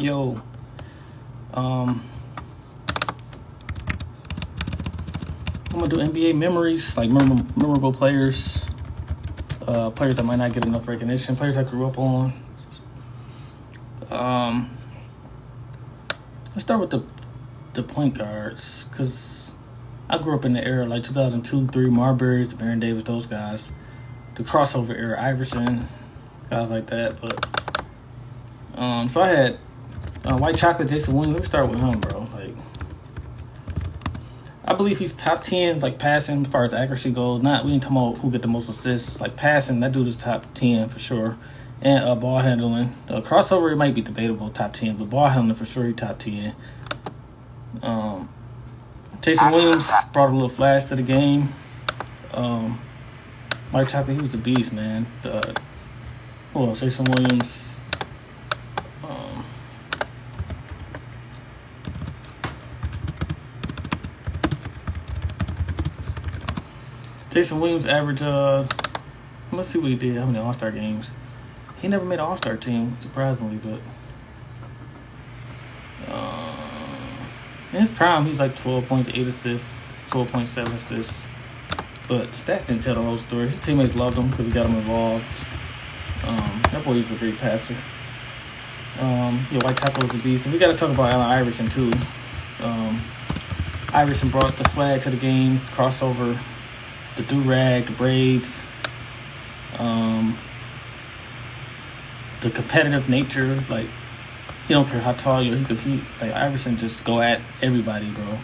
Yo, I'm gonna do NBA memories, like memorable players, players that might not get enough recognition, players I grew up on. Let's start with the point guards, because I grew up in the era like 2002, 3, Marbury, the Baron Davis, those guys. The crossover era, Iverson, guys like that. But so I had White Chocolate, Jason Williams. Let me start with him, bro. Like, I believe he's top 10, like passing as far as accuracy goes. Not we ain't talking about who get the most assists. Like passing, that dude is top 10 for sure. And ball handling, crossover it might be debatable, top 10, but ball handling for sure he top 10. Jason Williams brought a little flash to the game. White Chocolate, he was a beast, man. Jason Williams. Jason Williams averaged, let's see what he did, how many All-Star games. He never made an All-Star team, surprisingly, but in his prime, he's like 12 points, 8 assists, 12.7 assists. But stats didn't tell the whole story. His teammates loved him because he got him involved. That boy is a great passer. White Chocolate was a beast. And we got to talk about Allen Iverson, too. Iverson brought the swag to the game, crossover, the do-rag, the braids, the competitive nature. Like, he don't care how tall you are. He could like Iverson just go at everybody, bro.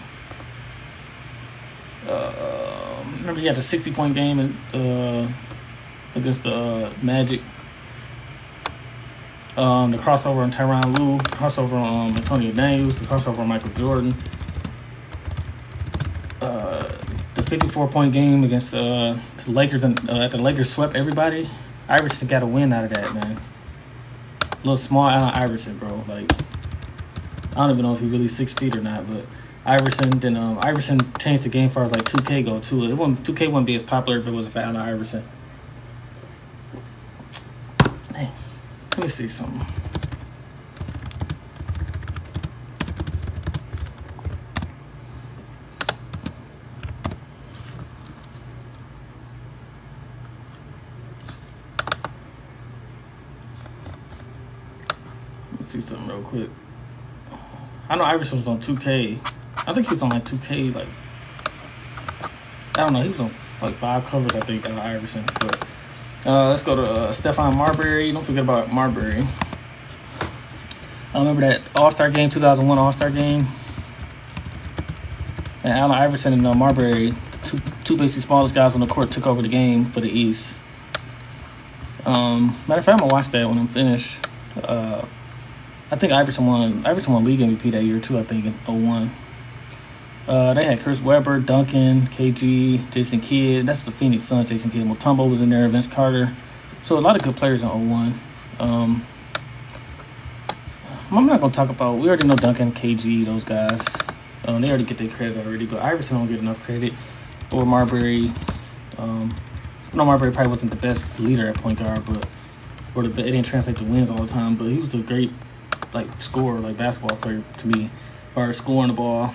Remember he had a 60-point game against the Magic. The crossover on Tyronn Lue, the crossover on Antonio Daniels, the crossover on Michael Jordan. The 54-point game against the Lakers, and the Lakers swept everybody. Iverson got a win out of that, man. Little small Allen Iverson, bro. Like, I don't even know if he's really 6 feet or not, but Iverson. Then Iverson changed the game for like 2K go too. 2K wouldn't be as popular if it wasn't for Allen Iverson. Dang. Let me see something. Let's see something real quick. I know Iverson was on 2K. I think he was on like 2K, like, I don't know, he was on like 5 covers, I think, Iverson. But let's go to Stephon Marbury. Don't forget about Marbury. I remember that All-Star game, 2001 All-Star game. And Allen Iverson and Marbury, two basically smallest guys on the court, took over the game for the East. Matter of fact, I'm going to watch that when I'm finished. I think Iverson won league MVP that year too, I think, in 01. They had Chris Webber, Duncan, KG, Jason Kidd. That's the Phoenix Suns, Jason Kidd. Mutombo was in there, Vince Carter. So a lot of good players in 01. I'm not going to talk about, we already know Duncan, KG, those guys. They already get their credit already, but Iverson don't get enough credit. Or Marbury. Marbury probably wasn't the best leader at point guard, it didn't translate to wins all the time, but he was a great scorer, like basketball player to me, as far as scoring the ball.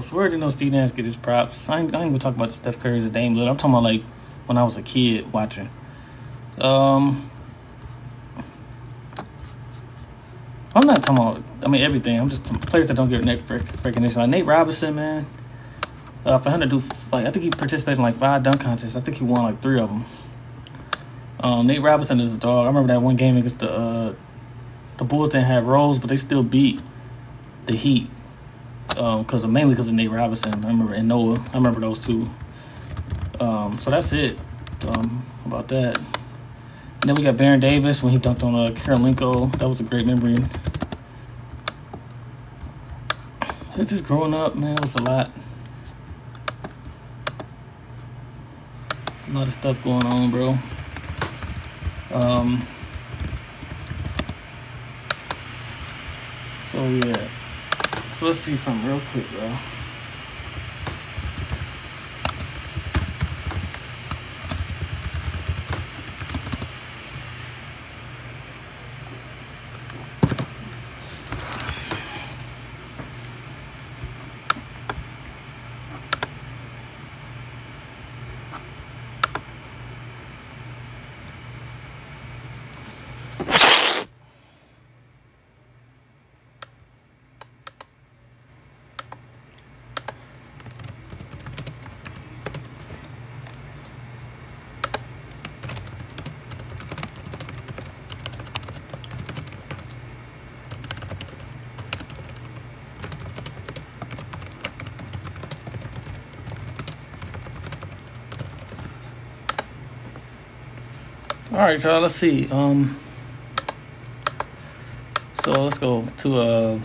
So we already know Steve Nash get his props. I ain't gonna talk about the Steph Curry's and Dame Lillard. I'm talking about like when I was a kid watching. I'm not talking about, everything. I'm just players that don't get recognition. Like Nate Robinson, man. For him to do, I think he participated in 5 dunk contests. I think he won 3 of them. Nate Robinson is a dog. I remember that one game against the Bulls didn't have Rose, but they still beat the Heat. Mainly because of Nate Robinson. I remember those two. So that's it about that. And then we got Baron Davis when he dunked on Karolinko. That was a great memory. It's just growing up, man. It was a lot. A lot of stuff going on, bro. So yeah. So let's see something real quick, bro. All right, y'all. Let's see. So let's go to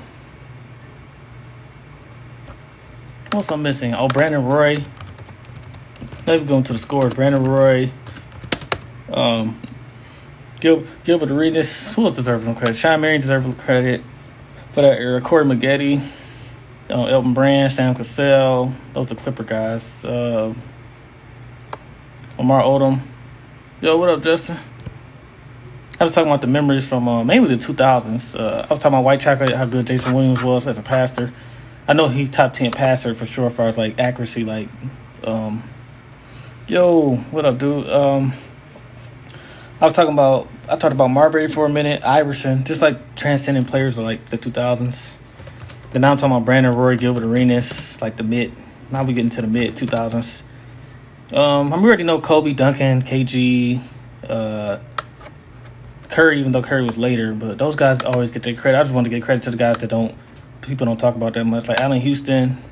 what's I'm missing? Oh, Brandon Roy. Let's go to the scores. Brandon Roy. Gilbert Arenas. Who else deserves some credit? Sean Marion deserves some credit for that era. Corey Maggette. Elton Brand. Sam Cassell. Those are the Clipper guys. Lamar Odom. Yo, what up, Justin? I was talking about the memories from mainly the 2000s. I was talking about White Chocolate, how good Jason Williams was as a passer. I know he top 10 passer for sure as far as like accuracy. Like, yo, what up, dude? I talked about Marbury for a minute, Iverson, just like transcending players of like the 2000s. Then now I'm talking about Brandon Roy, Gilbert Arenas, like the mid. Now we get into the mid 2000s. I already know Kobe, Duncan, KG, Curry, even though Curry was later, but those guys always get their credit. I just want to give credit to the guys that people don't talk about that much, like Allen Houston,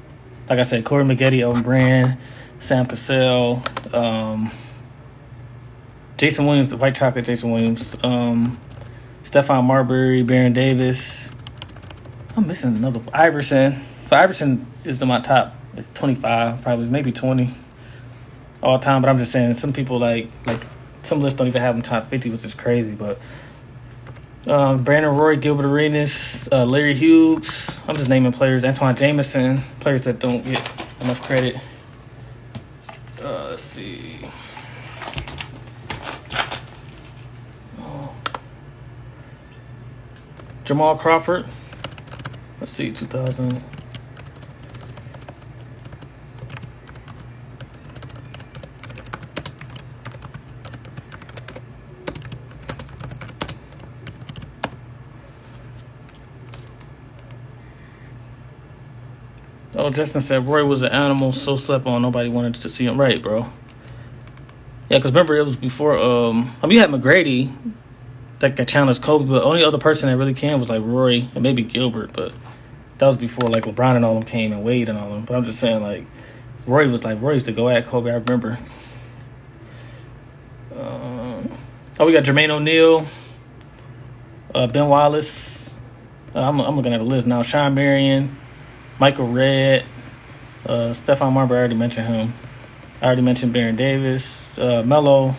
like I said, Corey Maggette, Elton Brand, Sam Cassell, Jason Williams, the White Chocolate Jason Williams, Stephon Marbury, Baron Davis. I'm missing another Iverson. So Iverson is in my top 25, probably maybe 20 all time, but I'm just saying some people like some lists don't even have him top 50, which is crazy. But Brandon Roy, Gilbert Arenas, Larry Hughes. I'm just naming players. Antoine Jameson, players that don't get enough credit. Let's see. Jamal Crawford. Let's see, 2000. Oh, Justin said Roy was an animal, so slept on. Nobody wanted to see him. Right, bro. Yeah, because remember, it was before, you had McGrady that got challenged Kobe, but the only other person that really came was like Roy and maybe Gilbert, but that was before like LeBron and all them came and Wade and all them. But I'm just saying, like, Roy used to go at Kobe, I remember. We got Jermaine O'Neal, Ben Wallace. I'm looking at the list now. Sean Marion, Michael Redd, Stephon Marbury, I already mentioned him. I already mentioned Baron Davis. Melo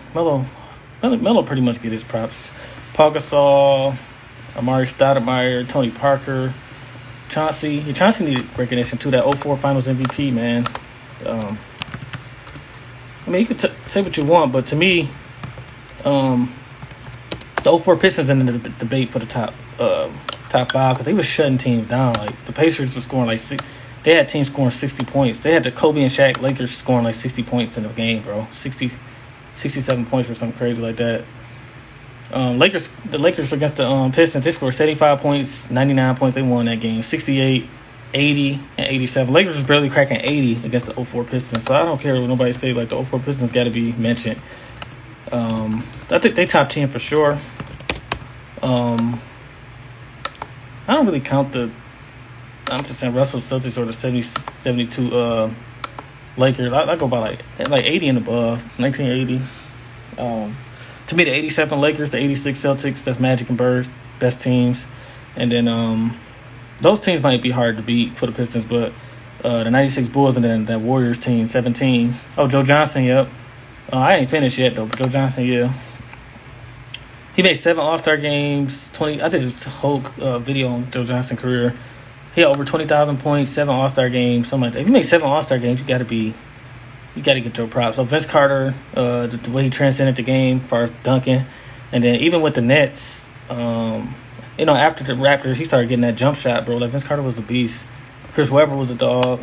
pretty much get his props. Paul Gasol, Amari Stoudemire, Tony Parker, Chauncey. Yeah, Chauncey needed recognition too. That 04 Finals MVP, man. You could say what you want, but to me, the 04 Pistons in the debate for the top five because they were shutting teams down. Like the Pacers were scoring like they had teams scoring 60 points. They had the Kobe and Shaq Lakers scoring like 60 points in the game, bro. 67 points or something crazy like that. The Lakers against the Pistons, they scored 75 points, 99 points. They won that game. 68, 80, and 87. Lakers was barely cracking 80 against the 04 Pistons. So I don't care what nobody say. Like the 04 Pistons got to be mentioned. I think they top 10 for sure. I don't really count I'm just saying Russell Celtics or the 72 Lakers. I go by like 80 and above, 1980. To me, the 87 Lakers, the 86 Celtics, that's Magic and Bird, best teams. And then those teams might be hard to beat for the Pistons, but the 96 Bulls and then that Warriors team, 17. Oh, Joe Johnson, yep. I ain't finished yet, though, but Joe Johnson, yeah. He made 7 All-Star games, 20. I did a whole video on Joe Johnson's career. He had over 20,000 points, 7 All-Star games, something like that. If you make 7 All-Star games, you got to get your props. So Vince Carter, the way he transcended the game as far as dunking, and then even with the Nets, after the Raptors, he started getting that jump shot, bro. Like Vince Carter was a beast. Chris Webber was a dog.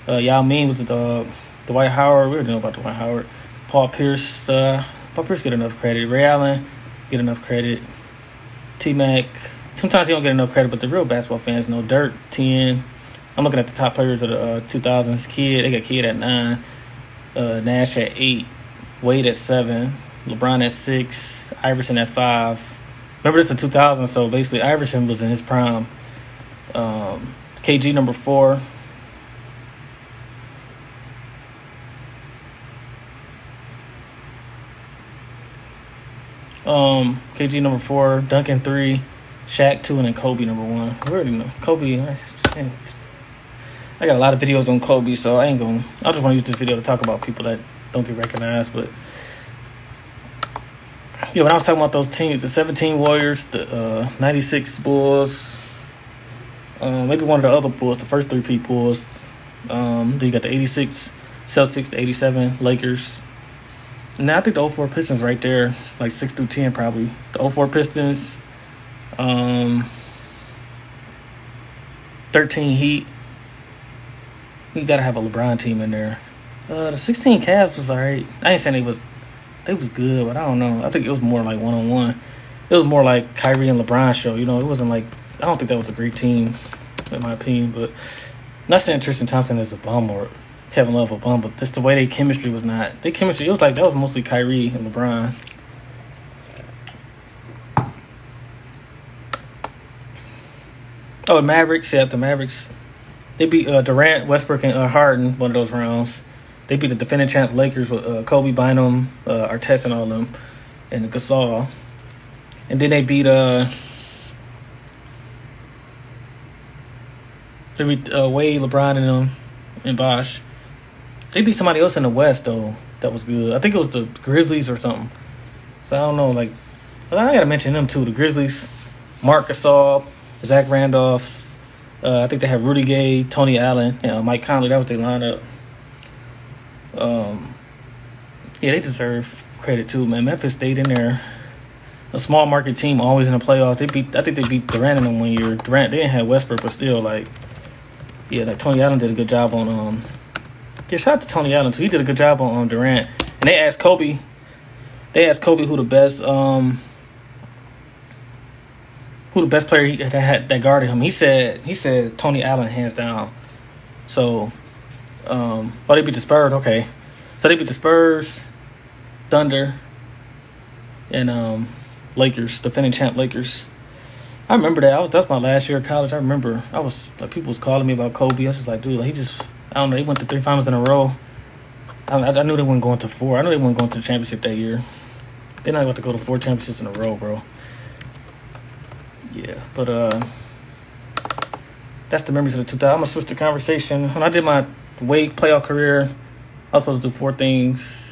Yao Ming was a dog. Dwight Howard, we already know about Dwight Howard. Paul Pierce get enough credit. Ray Allen get enough credit. T-Mac, sometimes he don't get enough credit, but the real basketball fans know. Dirk, 10. I'm looking at the top players of the 2000s. They got Kidd at 9. Nash at 8. Wade at 7. LeBron at 6. Iverson at 5. Remember, this is 2000, so basically Iverson was in his prime. KG number 4. KG number 4. Duncan 3. Shaq 2, and then Kobe number 1. We already know Kobe. I got a lot of videos on Kobe, so I just want to use this video to talk about people that don't get recognized. But yeah, when I was talking about those teams, the 17 Warriors, the 96 Bulls, maybe one of the other Bulls, the first 3-peat Bulls. Then you got the 86 Celtics, the 87 Lakers. And I think the 04 Pistons right there, like 6 through 10 probably. The 04 Pistons, 13 Heat. You gotta have a LeBron team in there. The 16 Cavs was alright. I ain't saying they was good, but I don't know. I think it was more like 1-on-1. It was more like Kyrie and LeBron show. It wasn't like, I don't think that was a great team, in my opinion. But not saying Tristan Thompson is a bum or Kevin Love a bum, but just the way their chemistry was not. Their chemistry, it was like that was mostly Kyrie and LeBron. Oh, the Mavericks. Yeah, the Mavericks. They beat Durant, Westbrook, and Harden one of those rounds. They beat the defending champ Lakers with Kobe, Bynum, Artest, and all of them, and Gasol. And then they beat Wade, LeBron, and them, and Bosh. They beat somebody else in the West though that was good. I think it was the Grizzlies or something. So I don't know. Like, I gotta mention them too. The Grizzlies, Marc Gasol, Zach Randolph. I think they have Rudy Gay, Tony Allen, and Mike Conley. That was their lineup. Yeah, they deserve credit too, man. Memphis stayed in there. A small market team, always in the playoffs. I think they beat Durant in them one year. Durant, they didn't have Westbrook, but still, like Tony Allen did a good job on. Shout out to Tony Allen too. He did a good job on Durant. And they asked Kobe. Who the best player that guarded him. He said Tony Allen hands down. So, they beat the Spurs. Okay, so they beat the Spurs, Thunder, and Lakers, defending champ Lakers. I remember that. That's my last year of college. I remember people was calling me about Kobe. I was just like, dude, I don't know. He went to 3 finals in a row. I knew they weren't going to 4. I knew they weren't going to the championship that year. They're not about to go to 4 championships in a row, bro. Yeah, but that's the memories of the 2000s. I'm gonna switch the conversation. When I did my Wade playoff career, I was supposed to do 4 things.